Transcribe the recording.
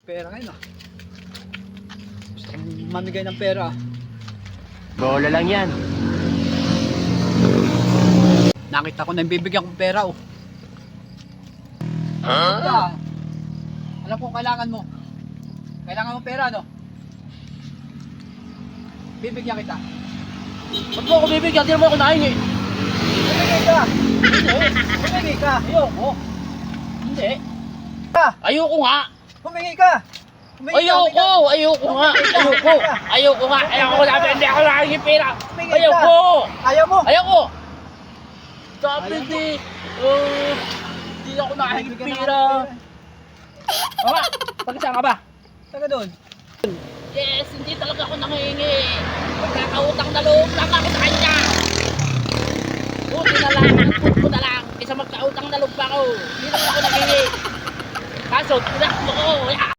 pera ngayon ah. Gusto kong mamigay ng pera. Bola lang yan. Nakita ko na yung bibigyan kong pera oh. Huh? Alam kong kailangan mo. Kailangan mo pera no? Bibigyan kita. Ba't mo ako bibigyan? Hindi mo ako nahingi. Bumigay ka! Bumigay ka! Ayoko! Hindi. Ka! Ayoko nga. Humingi ka! Humingi ka! Ayoko! Ayoko nga! Ayoko! Ayoko nga! Ayoko sabi, hindi ako nahingi pera! Humingi ka! Ayoko! Ayaw mo! Ayoko! Sabi Ayaw mo? di, hindi ako nahingi Bibigyan na pera. ka ng pera. Mama, pag-isang ka ba? Taga doon. Yes, hindi talaga ako nangihingi. Magkakautang na loob lang ako sa kanya. Buti na lang, ang ko na lang. Isa magkautang na loob pa ako. Hindi naman ako nangihingi. Kaso, tinakbo ko.